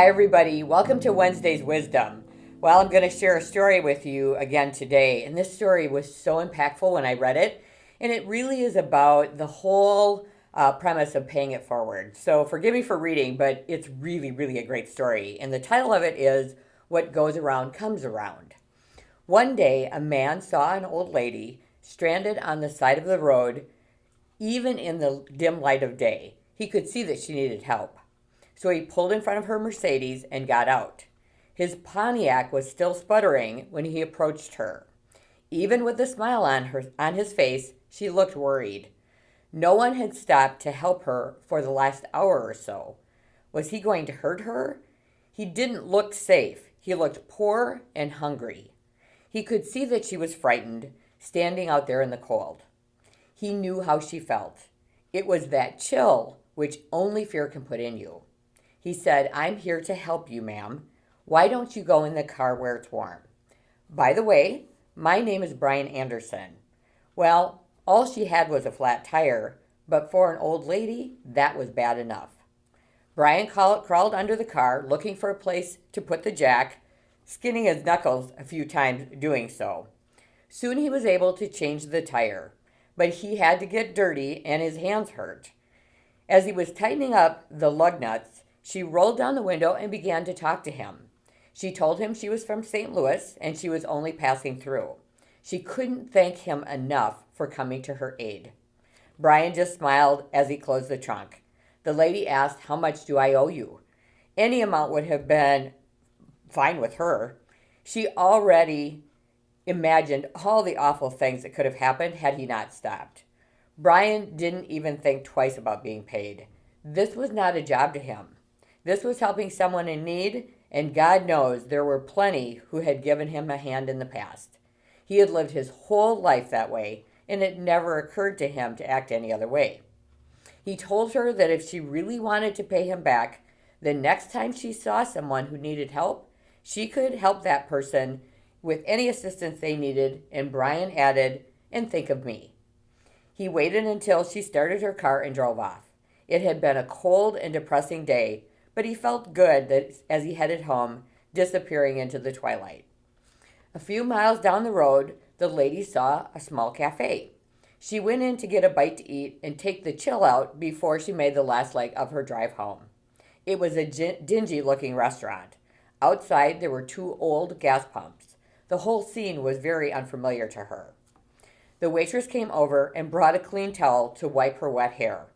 Hi, everybody. Welcome to Wednesday's Wisdom. Well, I'm going to share a story with you again today. And this story was so impactful when I read it. And it really is about the whole premise of paying it forward. So forgive me for reading, but it's really, really a great story. And the title of it is What Goes Around Comes Around. One day, a man saw an old lady stranded on the side of the road, even in the dim light of day. He could see that she needed help. So he pulled in front of her Mercedes and got out. His Pontiac was still sputtering when he approached her. Even with a smile on his face, she looked worried. No one had stopped to help her for the last hour or so. Was he going to hurt her? He didn't look safe. He looked poor and hungry. He could see that she was frightened, standing out there in the cold. He knew how she felt. It was that chill which only fear can put in you. He said, "I'm here to help you, ma'am. Why don't you go in the car where it's warm? By the way, my name is Brian Anderson." Well, all she had was a flat tire, but for an old lady, that was bad enough. Brian crawled under the car, looking for a place to put the jack, skinning his knuckles a few times doing so. Soon he was able to change the tire, but he had to get dirty and his hands hurt. As he was tightening up the lug nuts, she rolled down the window and began to talk to him. She told him she was from St. Louis and she was only passing through. She couldn't thank him enough for coming to her aid. Brian just smiled as he closed the trunk. The lady asked, "How much do I owe you?" Any amount would have been fine with her. She already imagined all the awful things that could have happened had he not stopped. Brian didn't even think twice about being paid. This was not a job to him. This was helping someone in need, and God knows there were plenty who had given him a hand in the past. He had lived his whole life that way, and it never occurred to him to act any other way. He told her that if she really wanted to pay him back, the next time she saw someone who needed help, she could help that person with any assistance they needed, and Brian added, "And think of me." He waited until she started her car and drove off. It had been a cold and depressing day, but he felt good as he headed home, disappearing into the twilight. A few miles down the road, the lady saw a small cafe. She went in to get a bite to eat and take the chill out before she made the last leg of her drive home. It was a dingy-looking restaurant. Outside, there were two old gas pumps. The whole scene was very unfamiliar to her. The waitress came over and brought a clean towel to wipe her wet hair.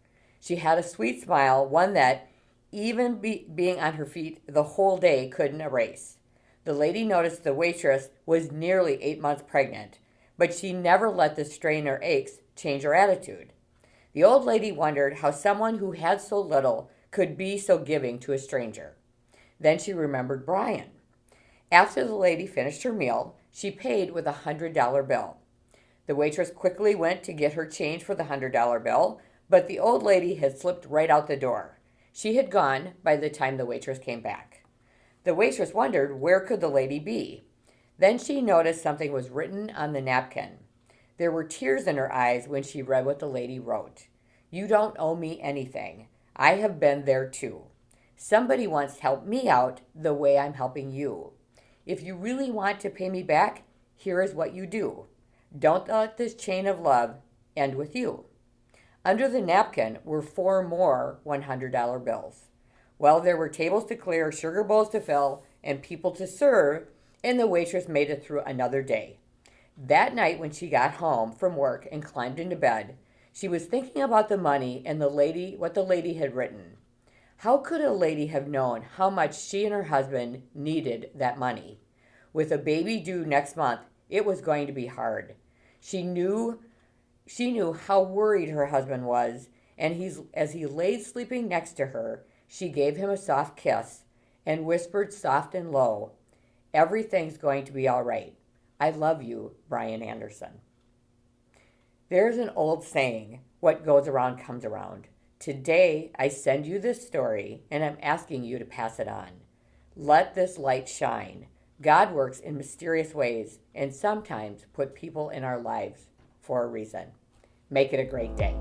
She had a sweet smile, one that, even being on her feet the whole day, couldn't erase. The lady noticed the waitress was nearly 8 months pregnant, but she never let the strain or aches change her attitude. The old lady wondered how someone who had so little could be so giving to a stranger. Then she remembered Brian. After the lady finished her meal, she paid with a $100 bill. The waitress quickly went to get her change for the $100 bill, but the old lady had slipped right out the door. She had gone by the time the waitress came back. The waitress wondered where could the lady be. Then she noticed something was written on the napkin. There were tears in her eyes when she read what the lady wrote. "You don't owe me anything. I have been there too. Somebody once helped me out the way I'm helping you. If you really want to pay me back, here is what you do. Don't let this chain of love end with you." Under the napkin were 4 more $100 bills. Well, there were tables to clear, sugar bowls to fill, and people to serve, and the waitress made it through another day. That night when she got home from work and climbed into bed, she was thinking about the money and what the lady had written. How could a lady have known how much she and her husband needed that money? With a baby due next month, it was going to be hard. She knew how worried her husband was, and as he lay sleeping next to her, she gave him a soft kiss and whispered soft and low, "Everything's going to be all right. I love you, Brian Anderson." There's an old saying, what goes around comes around. Today, I send you this story, and I'm asking you to pass it on. Let this light shine. God works in mysterious ways and sometimes put people in our lives for a reason. Make it a great day.